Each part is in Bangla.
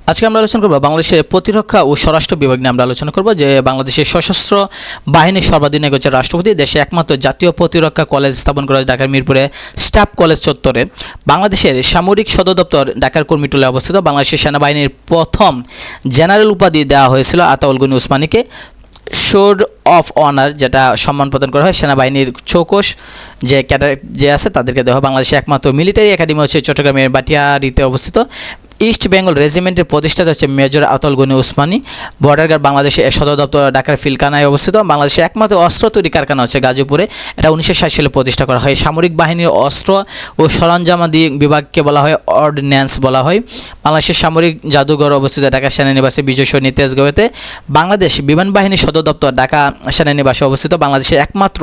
আজকে আমরা আলোচনা করব বাংলাদেশের প্রতিরক্ষা ও স্বরাষ্ট্র বিভাগ নিয়ে আমরা আলোচনা করব যে বাংলাদেশের সশস্ত্র বাহিনীর সর্বাধিনায়ক হচ্ছে রাষ্ট্রপতি। দেশে একমাত্র জাতীয় প্রতিরক্ষা কলেজ স্থাপন করা হয় ঢাকার মিরপুরে স্টাফ কলেজ চত্বরে। বাংলাদেশের সামরিক সদর দপ্তর ঢাকার কর্মীটুলে অবস্থিত। বাংলাদেশের সেনাবাহিনীর প্রথম জেনারেল উপাধি দেওয়া হয়েছিল আতাউল গনি উসমানীকে। সোর্ড অফ অনার যেটা সম্মান প্রদান করা হয় সেনাবাহিনীর চৌকস যে ক্যাডার যে আছে তাদেরকে দেওয়া হয়। বাংলাদেশের একমাত্র মিলিটারি একাডেমি হচ্ছে চট্টগ্রামের বাটিয়ারিতে অবস্থিত। ইস্ট বেঙ্গল রেজিমেন্টের প্রতিষ্ঠাতা হচ্ছে major Ataul Gani Osmani. Border guard বাংলাদেশের সদর দপ্তর ঢাকার ফিলকানায় অবস্থিত। বাংলাদেশের একমাত্র অস্ত্র তৈরি কারখানা হচ্ছে গাজীপুরে, এটা 1960 সালে প্রতিষ্ঠা করা হয়। সামরিক বাহিনীর অস্ত্র ও সরঞ্জামাদি বিভাগকে বলা হয় অর্ডিন্যান্স বলা হয়। বাংলাদেশের সামরিক জাদুঘর অবস্থিত ঢাকা সেনানিবাসে বিজয় সরণি তেজগাঁওতে। বাংলাদেশ বিমান বাহিনীর সদর দপ্তর ঢাকা সেনানিবাসে অবস্থিত। বাংলাদেশের একমাত্র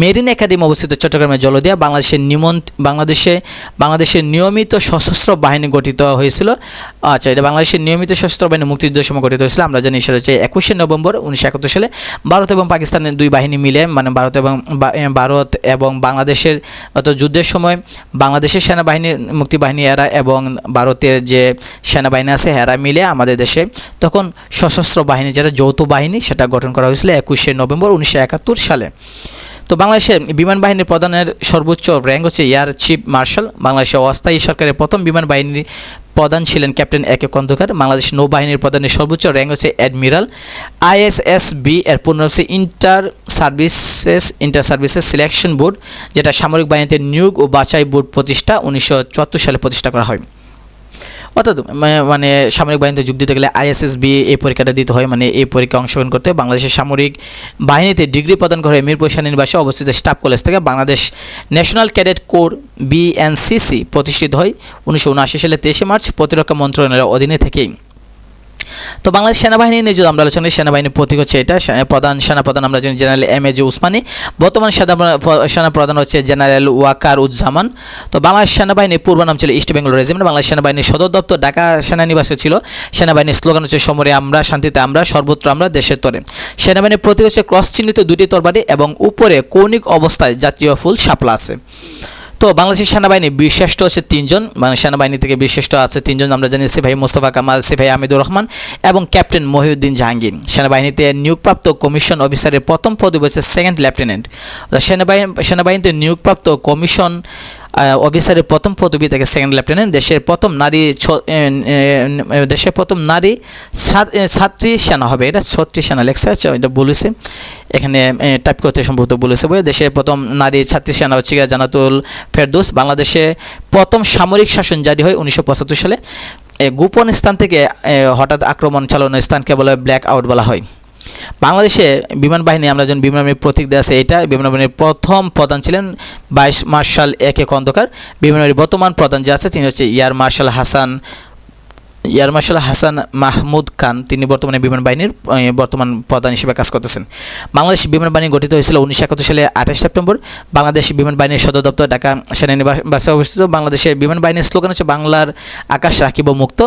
মেরিন একাডেমি অবস্থিত চট্টগ্রামের জলদিয়া। বাংলাদেশের নিয়মিত সশস্ত্র বাহিনী গঠিত হয়েছিল। আচ্ছা, এটা বাংলাদেশের নিয়মিত সশস্ত্র বাহিনী মুক্তিযুদ্ধের সময় গঠিত হয়েছিল। আমরা জানি সেটা হচ্ছে 21শে নভেম্বর 1971 সালে ভারত এবং পাকিস্তানের দুই বাহিনী মিলে, মানে ভারত এবং বাংলাদেশের যুদ্ধের সময় বাংলাদেশের সেনাবাহিনী মুক্তিবাহিনী এরা এবং ভারতের যে সেনাবাহিনী আছে এরা মিলে আমাদের দেশে তখন সশস্ত্র বাহিনী যেটা যৌথ বাহিনী সেটা গঠন করা হয়েছিল 21শে নভেম্বর 1971 সালে। তো বাংলাদেশের বিমান বাহিনীর প্রধানের সর্বোচ্চ র্যাঙ্ক হচ্ছে এয়ার চিফ মার্শাল। বাংলাদেশের অস্থায়ী সরকারের প্রথম বিমান বাহিনীর প্রধান ছিলেন ক্যাপ্টেন একে খন্দকার। বাংলাদেশ নৌবাহিনীর প্রধানের সর্বোচ্চ র্যাঙ্ক হচ্ছে অ্যাডমিরাল। ISSB এর পূর্ণ হচ্ছে ইন্টার সার্ভিসেস সিলেকশন বোর্ড, যেটা সামরিক বাহিনীতে নিয়োগ ও বাছাই বোর্ড প্রতিষ্ঠা 1974 সালে প্রতিষ্ঠা করা হয়। অর্থাৎ মানে সামরিক বাহিনীতে যোগ দিতে গেলে ISSB এই পরীক্ষাটা দিতে হয়, মানে এই পরীক্ষায় অংশগ্রহণ করতে হয়। বাংলাদেশের সামরিক বাহিনীতে ডিগ্রি প্রদান করে মিরপুর সেনানিবাসে অবস্থিত স্টাফ কলেজ থেকে Bangladesh national cadet corps BNCC প্রতিষ্ঠিত হয় 1979 সালে 23শে মার্চ প্রতিরক্ষা মন্ত্রণালয়ের অধীনে থেকেই। তো বাংলাদেশ সেনাবাহিনী নিয়ে যদি আমরা আলোচনা করি, সেনাবাহিনীর প্রতীক হচ্ছে এটা। সেনাপ্রধান আমরা জানি জেনারেল MAJ উসমানী। বর্তমান সেনাপ্রধান হচ্ছে জেনারেল ওয়াকার উজ্জামান। তো বাংলাদেশ সেনাবাহিনীর পূর্ব নাম ছিল ইস্ট বেঙ্গল রেজিমেন্ট। বাংলাদেশ সেনাবাহিনীর সদর দপ্তর ঢাকা সেনানিবাসে ছিল। সেনাবাহিনীর স্লোগান হচ্ছে সমরে আমরা, শান্তিতে আমরা, সর্বত্র আমরা, দেশের তরে। সেনাবাহিনীর প্রতীক হচ্ছে ক্রস চিহ্নিত দুটি তরবারি এবং উপরে কৌণিক অবস্থায় জাতীয় ফুল শাপলা আছে। তো বাংলাদেশের সেনাবাহিনী বীরশ্রেষ্ঠ হচ্ছে 3 জন, মানে সেনাবাহিনী থেকে বীরশ্রেষ্ঠ আছে 3 জন। আমরা জানি সিপাহী মোস্তফা কামাল, সিপাহী আমিদুর রহমান এবং ক্যাপ্টেন মহিউদ্দিন জাহাঙ্গীর। সেনাবাহিনীতে নিয়োগপ্রাপ্ত কমিশন অফিসারের প্রথম পদবি হচ্ছে সেকেন্ড লেফটেন্যান্ট। সেনাবাহিনীতে নিয়োগপ্রাপ্ত কমিশন অফিসারের প্রথম পদবি থেকে সেকেন্ড লেফটেন্যান্ট। দেশের প্রথম নারী ছাত্রী সেনা হবে, এটা ছত্রী সেনা লেখছে, আচ্ছা এটা বলেছে এখানে টাইপ করতে সম্ভবত বলেছে। দেশের প্রথম নারী ছাত্রী সেনা হচ্ছে জানাতুল ফেরদৌস। বাংলাদেশে প্রথম সামরিক শাসন জারি হয় 1975 সালে। গোপন স্থান থেকে হঠাৎ আক্রমণ চালানোর স্থানকে বলা হয় ব্ল্যাক আউট বলা হয়। বাংলাদেশে বিমান বাহিনী আমরা যখন বিমান বাহিনীর প্রতীক দেওয়া আছে এটা। বিমান বাহিনীর প্রথম প্রধান ছিলেন ভাইস মার্শাল একে খন্দকার। বিমান বাহিনীর বর্তমান প্রধান যে আছে তিনি হচ্ছে এয়ার মার্শাল হাসান মাহমুদ খান। তিনি বর্তমানে বিমান বাহিনীর বর্তমান প্রধান হিসেবে কাজ করতেছেন। বাংলাদেশ বিমান বাহিনী গঠিত হয়েছিল 1971 সালে 28 সেপ্টেম্বর। বাংলাদেশ বিমান বাহিনীর সদর দপ্তর ঢাকা সেনানিবাসে অবস্থিত। বাংলাদেশের বিমান বাহিনীর স্লোগান হচ্ছে বাংলার আকাশ রাখিব মুক্ত।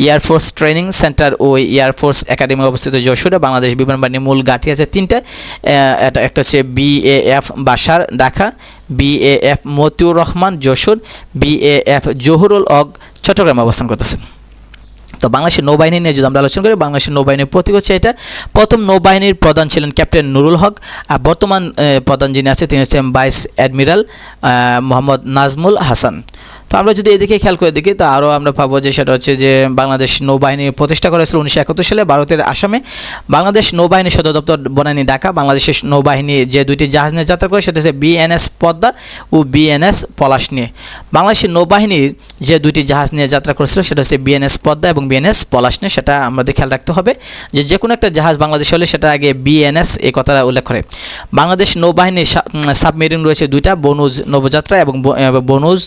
এয়ারফোর্স ট্রেনিং সেন্টার ও এয়ারফোর্স একাডেমি অবস্থিত যশোরে। বাংলাদেশ বিমান বাহিনীর মূল ঘাঁটি আছে 3টা। একটা হচ্ছে BAF বাসার ঢাকা, BAF মতিউর রহমান যশোর, BAF জহুরুল হক চট্টগ্রামে অবস্থান করতেছে। তো বাংলাদেশের নৌবাহিনী নিয়ে যদি আমরা আলোচনা করি, বাংলাদেশের নৌবাহিনীর প্রতীক হচ্ছে এটা। প্রথম নৌবাহিনীর প্রধান ছিলেন ক্যাপ্টেন নুরুল হক। আর বর্তমান প্রধান যিনি আছে তিনি হচ্ছেন ভাইস অ্যাডমিরাল মোহাম্মদ নাজমুল হাসান। তো আমরা যদি এদিকে খেয়াল করে দেখি তো আরও আমরা পাবো যে সেটা হচ্ছে যে বাংলাদেশ নৌবাহিনী প্রতিষ্ঠা করা হয়েছিল 1971 সালে ভারতের আসামে। বাংলাদেশ নৌবাহিনীর সদর দপ্তর বনানী ঢাকা। বাংলাদেশের নৌবাহিনী যে দুইটি জাহাজ নিয়ে যাত্রা করে সেটা হচ্ছে BNS পদ্মা ও BNS পলাশ নিয়ে। বাংলাদেশের নৌবাহিনীর যে দুইটি জাহাজ নিয়ে যাত্রা করেছিল সেটা হচ্ছে BNS পদ্মা এবং BNS পলাশ নিয়ে। সেটা আমাদের খেয়াল রাখতে হবে যে কোনো একটা জাহাজ বাংলাদেশ হলে সেটা আগে BNS এই কথাটা উল্লেখ করে। বাংলাদেশ নৌবাহিনীর সাবমেরিন রয়েছে 2টা, বনুজ নবযাত্রা এবং বনুজ,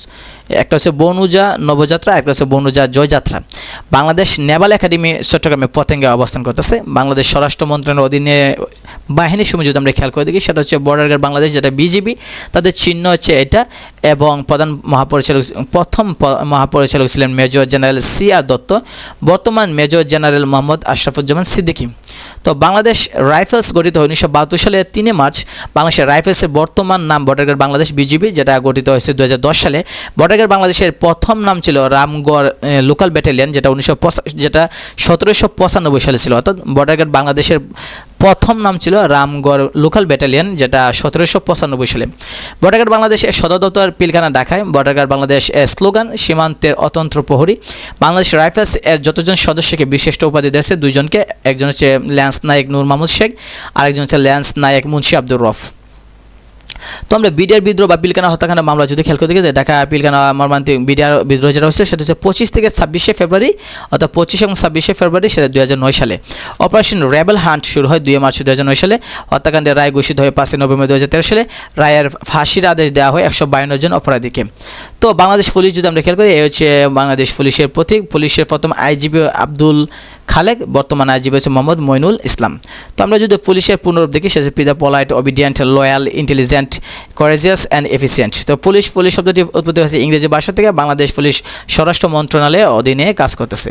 একটা হচ্ছে বনুজা নবযাত্রা, একটা হচ্ছে বনুজা জয়যাত্রা। বাংলাদেশ নেভাল একাডেমি চট্টগ্রামে পতেঙ্গে অবস্থান করতেছে। বাংলাদেশ স্বরাষ্ট্র মন্ত্রণালয়ের অধীনে বাহিনীর সময় যদি আমরা খেয়াল করে দেখি সেটা হচ্ছে বর্ডার গার্ড বাংলাদেশ, যেটা BGB, তাদের চিহ্ন হচ্ছে এটা। এবং প্রথম মহাপরিচালক ছিলেন মেজর জেনারেল CR দত্ত। বর্তমান মেজর জেনারেল মোহাম্মদ আশরাফুজ্জামান সিদ্দিকী। তো বাংলাদেশ রাইফেলস গঠিত হয় 1972 সালে 3 মার্চ। বাংলাদেশের রাইফেলসের বর্তমান নাম বর্ডার গার্ড বাংলাদেশ বিজিবি, যেটা গঠিত হয়েছে 2010 সালে। বর্ডার গার্ড বাংলাদেশের প্রথম নাম ছিল রামগড় লোকাল ব্যাটালিয়ন, যেটা 1795 সালে ছিল। অর্থাৎ বর্ডার গার্ড বাংলাদেশের প্রথম নাম ছিল রামগড় লোকাল ব্যাটালিয়ন, যেটা 1795 সালে। বর্ডার গার্ড বাংলাদেশের সদর দপ্তর পিলখানা ঢাকায়। বর্ডার গার্ড বাংলাদেশ এর স্লোগান সীমান্তের অতন্ত্র প্রহরী। বাংলাদেশ রাইফেলস এর যতজন সদস্যকে বিশিষ্ট উপাধি দিয়েছে দুইজনকে, একজন হচ্ছে ল্যান্স নায়েক নূর মাহমুদ শেখ, আরেকজন হচ্ছে ল্যান্স নায়েক মুন্সি আব্দুর রফ। তো আমরা বিডিআর বিদ্রোহ বা পিলখানা হত্যাকাণ্ড মামলা যদি খেয়াল করে দেখি, ঢাকা পিলখানা মর্মান্তিক বিডিআর বিদ্রোহ যেটা হচ্ছে সেটা হচ্ছে 25 থেকে 26 ফেব্রুয়ারি, অর্থাৎ 25 এবং 26 ফেব্রুয়ারি, সেটা 2009 সালে। অপারেশন রেবেল হান্ট শুরু হয় 2 মার্চ 2009 সালে। হত্যাকাণ্ডের রায় ঘোষিত হয় 5 নভেম্বর 2013 সালে। রায়ের ফাঁসির আদেশ দেওয়া হয় 152 জন অপরাধীকে। তো বাংলাদেশ পুলিশ যদি আমরা খেয়াল করি, এই হচ্ছে বাংলাদেশ পুলিশের প্রতীক। পুলিশের প্রথম আইজিপি আব্দুল খালেক, বর্তমান আইজিপি হচ্ছে মোহাম্মদ মইনুল ইসলাম। তো আমরা যদি পুলিশের পুনরূপ দেখি, সে পিদা polite, obedient, loyal, intelligent, courageous and efficient. তো পুলিশ শব্দটি উৎপত্তি হয়েছে ইংরেজি ভাষা থেকে। বাংলাদেশ পুলিশ স্বরাষ্ট্র মন্ত্রণালয়ের অধীনে কাজ করতেছে।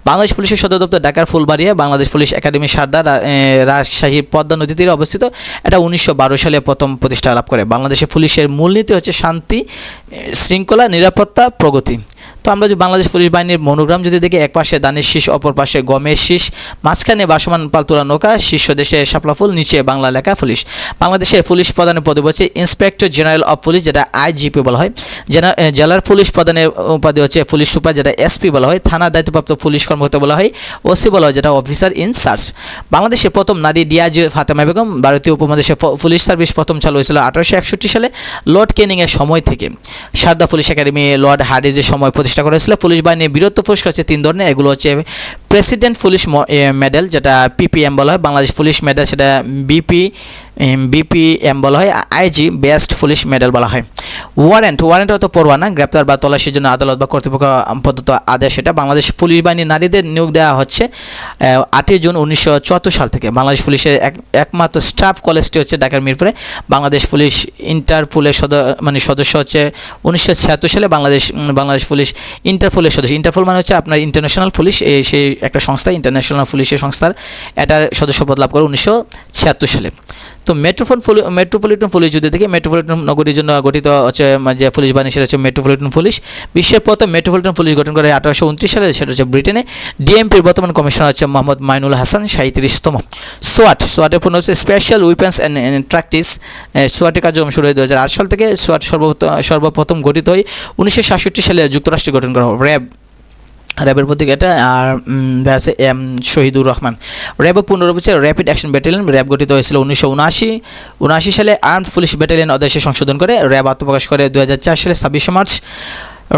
বাংলাদেশ পুলিশের সদর দপ্তর ঢাকার ফুলবাড়িয়া। বাংলাদেশ পুলিশ একাডেমি সারদা, রাজশাহী পদ্মা নদী তীরে অবস্থিত। এটা 1912 সালে প্রথম প্রতিষ্ঠা লাভ করে। বাংলাদেশের পুলিশের মূলনীতি হচ্ছে শান্তি, শৃঙ্খলা, নিরাপত্তা, প্রগতি। তো আমরা যদি বাংলাদেশ পুলিশ বাহিনীর মনোগ্রাম যদি দেখি, এক পাশে ধানের শীষ, অপর পাশে গমের শীষ, মাঝখানে ভাসমান পালতোলা নৌকা, শীর্ষ দেশে শাপলা ফুল, নিচে বাংলা লেখা পুলিশ। বাংলাদেশের পুলিশ প্রধানের পদবি হচ্ছে ইন্সপেক্টর জেনারেল অফ পুলিশ, যেটা আইজিপি বলা হয়। জেলার পুলিশ প্রধানের উপাধি হচ্ছে পুলিশ সুপার, যেটা এসপি বলা হয়। থানার দায়িত্বপ্রাপ্ত পুলিশ কর্মকর্তা বলা হয় ওসি বলা হয়, যেটা অফিসার ইন চার্জ। বাংলাদেশের প্রথম নারী ডিআইজি ফাতেমা বেগম। ভারতীয় উপমহাদেশে পুলিশ সার্ভিস প্রথম চালু হয়েছিল 1861 সালে লর্ড ক্যানিংয়ের সময় থেকে। সারদা পুলিশ একাডেমি লর্ড হার্ডিজের সময় প্রতিষ্ঠা করা হয়েছিল। পুলিশ বাহিনীর বীরত্ব পুরস্কার হচ্ছে 3 ধরনের। এগুলো হচ্ছে প্রেসিডেন্ট পুলিশ মেডেল, যেটা পিপিএম বলা হয়। বাংলাদেশ পুলিশ মেডেল, সেটা বিপিএম বলা হয়। আইজি বেস্ট পুলিশ মেডেল বলা হয়। ওয়ারেন্ট অর্থ পরোয়ানা, গ্রেপ্তার বা তল্লাশির জন্য আদালত বা কর্তৃপক্ষ প্রদত্ত আদেশ। এটা বাংলাদেশ পুলিশ বাহিনী নারীদের নিয়োগ দেওয়া হচ্ছে 8 জুন 1974 সাল থেকে। বাংলাদেশ পুলিশের একমাত্র স্টাফ কলেজটি হচ্ছে ঢাকার মিরপুরে। বাংলাদেশ পুলিশ ইন্টারপোলের সদস্য হচ্ছে 1976 সালে। বাংলাদেশ পুলিশ ইন্টারপোলের সদস্য। ইন্টারপোল মানে হচ্ছে আপনার ইন্টারন্যাশনাল পুলিশ, সেই একটা সংস্থা, ইন্টারন্যাশনাল পুলিশের সংস্থার এটার সদস্যপদ লাভ করে 1976 সালে। তো মেট্রোপলিটন পুলিশ যদি দেখি, মেট্রোপলিটন নগরীর জন্য গঠিত হচ্ছে যে পুলিশ বাহিনী, সেটা হচ্ছে মেট্রোপলিটন পুলিশ। বিশ্বের প্রথম মেট্রোপলিটন পুলিশ গঠন করে 1829 সালে, সেটা হচ্ছে ব্রিটেনে। ডিএমপির বর্তমান কমিশনার হচ্ছে মোহাম্মদ মাইনুল হাসান, 37তম। সোয়াটের পূর্ণ হচ্ছে স্পেশাল উইপেন্স অ্যান্ড ট্যাকটিক্স। সোয়াটের কার্যক্রম শুরু হয় 2008 সাল থেকে। সোয়াট সর্বপ্রথম গঠিত হয় 1967 সালে, যুক্তরাষ্ট্রে গঠন করা হয়। র্যাবের প্রতীক এটা, আর আছে শহীদুর রহমান। র্যাবের পুনরূপ হচ্ছে র্যাপিড অ্যাকশন ব্যাটালিয়ন। র্যাব গঠিত হয়েছিল 1979 সালে। আর্মড পুলিশ ব্যাটালিয়ন অধ্যাদেশে সংশোধন করে র্যাব আত্মপ্রকাশ করে 2004 সালে 26 মার্চ।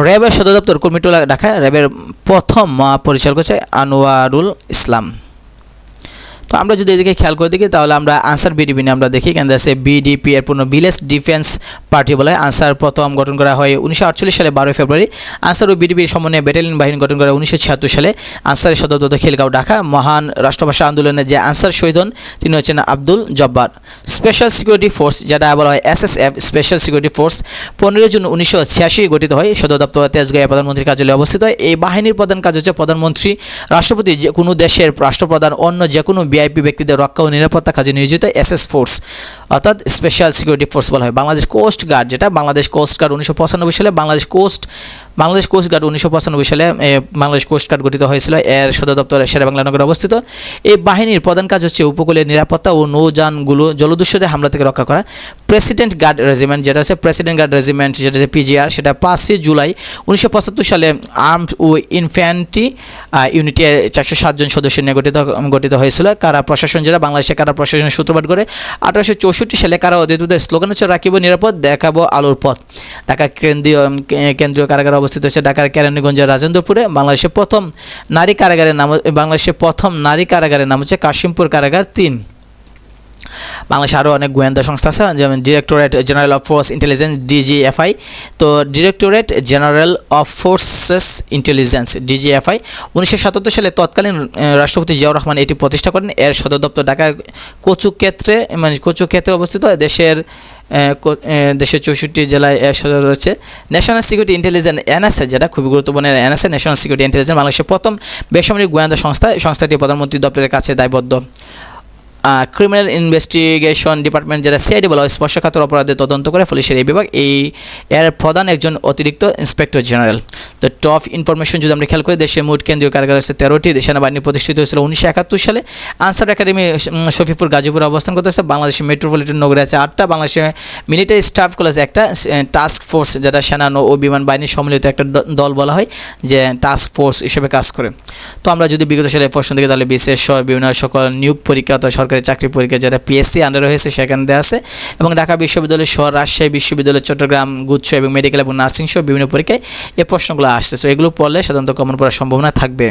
র্যাবের সদর দপ্তর কুর্মিটোলা ঢাকা। র্যাবের প্রথম পরিচালক হচ্ছে আনোয়ারুল ইসলাম। তো আমরা যদি এদিকে খেয়াল করে দেখি, তাহলে আমরা আনসার বিডিপি নিয়ে আমরা দেখি। কেন আছে বিডিপি এর পূর্ণ ভিলেজ ডিফেন্স পার্টি বলে। আনসার প্রথম গঠন করা হয় 1948 সালে 12 ফেব্রুয়ারি। আনসার ও বিডিপির সমন্বয়ে ব্যাটালিয়ন বাহিনী গঠন করা 1976 সালে। আনসারের সদর দপ্তর খিলগাঁও ঢাকা। মহান রাষ্ট্রভাষা আন্দোলনে যে আনসার শহীদ হন তিনি হচ্ছেন Abdul Jabbar. Special security force, যেটা বলা হয় SSF, special security force, 15 June 1986 গঠিত হয়। সদর দপ্তর তেজগাঁয়ে প্রধানমন্ত্রীর কার্যালয়ে অবস্থিত হয়। এই বাহিনীর প্রধান কাজ হচ্ছে প্রধানমন্ত্রী, রাষ্ট্রপতি, যে কোনো দেশের রাষ্ট্রপ্রধান, অন্য যে কোনো ভিআইপি ব্যক্তিদের রক্ষা ও নিরাপত্তা কাজে নিয়োজিত এসএস ফোর্স, অর্থাৎ স্পেশাল সিকিউরিটি ফোর্স বলা হয়। বাংলাদেশ কোস্ট গার্ড, যেটা বাংলাদেশ কোস্ট গার্ড 1995 সালে। বাংলাদেশ কোস্ট গার্ড 1995 সালে বাংলাদেশ কোস্ট গার্ড গঠিত হয়েছিল। এর সদর দপ্তর শেরেবাংলা নগরে অবস্থিত। এই বাহিনীর প্রধান কাজ হচ্ছে উপকূলের নিরাপত্তা ও নৌযানগুলো জলদস্যুদের হামলা থেকে রক্ষা করা। প্রেসিডেন্ট গার্ড রেজিমেন্ট, যেটা আছে প্রেসিডেন্ট গার্ড রেজিমেন্ট, যেটা হচ্ছে পিজিআর, সেটা 5 জুলাই 1975 সালে আর্মড ও ইনফ্যান্ট্রি ইউনিটের 407 জন সদস্য নিয়ে গঠিত হয়েছিল। কারা প্রশাসন, যেটা বাংলাদেশের কারা প্রশাসনের সূত্রপাত করে 1864 সালে। কারা অধিদূতের স্লোগান হচ্ছে রাখিব নিরাপদ, দেখাবো আলোর পথ। ঢাকা কেন্দ্রীয় কারাগার অবস্থিত হচ্ছে ঢাকার কেরানীগঞ্জের রাজেন্দ্রপুরে। বাংলাদেশের প্রথম নারী কারাগারের নাম হচ্ছে কাশিমপুর কারাগার 3। বাংলাদেশে আরও অনেক গোয়েন্দা সংস্থা আছে, যেমন directorate general of force intelligence, DGFI. তো directorate general of forces intelligence, DGFI, 1977 সালে তৎকালীন রাষ্ট্রপতি জিয়াউর রহমান এটি প্রতিষ্ঠা করেন। এর সদর দপ্তর ঢাকার কচুক্ষেত্রে অবস্থিত। দেশের 64 জেলায় এর সদর রয়েছে। ন্যাশনাল সিকিউরিটি ইন্টেলিজেন্স, এনএসএ, যেটা খুবই গুরুত্বপূর্ণ। এনএসএ, ন্যাশনাল সিকিউরিটি ইন্টেলিজেন্স, বাংলাদেশের প্রথম বেসামরিক গোয়েন্দা সংস্থা। সংস্থাটি প্রধানমন্ত্রী দপ্তরের কাছে দায়বদ্ধ। ক্রিমিনাল ইনভেস্টিগেশন ডিপার্টমেন্ট, যেটা সিআইডি বলা হয়, স্পর্শকাতর অপরাধে তদন্ত করে পুলিশের এই বিভাগ, এর প্রধান একজন অতিরিক্ত ইন্সপেক্টর জেনারেল। তো টপ ইনফরমেশন যদি আমরা খেয়াল করি, দেশের মোট কেন্দ্রীয় কারাগার হচ্ছে 13টি। সেনাবাহিনী প্রতিষ্ঠিত হয়েছিল 1971 সালে। আনসার একাডেমি শফিপুর গাজীপুরে অবস্থান করতেছে। বাংলাদেশের মেট্রোপলিটন নগরে আছে 8টা। বাংলাদেশের মিলিটারি স্টাফ কলেজ একটা, টাস্ক ফোর্স যেটা সেনা ও বিমান বাহিনীর সম্মিলিত একটা দল বলা হয়, যে টাস্ক ফোর্স হিসেবে কাজ করে। তো আমরা যদি বিগত সালে প্রশ্ন দেখি, তাহলে বিশেষ বিভিন্ন সকল নিয়োগ পরীক্ষা অথবা সরকারি চাকরি পরীক্ষা যেটা পিএসসি আন্ডারে হয়েছে সেখানে দেওয়া আছে, এবং ঢাকা বিশ্ববিদ্যালয় সহ রাজশাহী বিশ্ববিদ্যালয়, চট্টগ্রাম, গুচ্ছ এবং মেডিকেল এবং নার্সিং সহ বিভিন্ন পরীক্ষায় এই প্রশ্নগুলো আসছে। সো এগুলো পড়লে সাধারণত কমন পড়ার সম্ভাবনা থাকবে।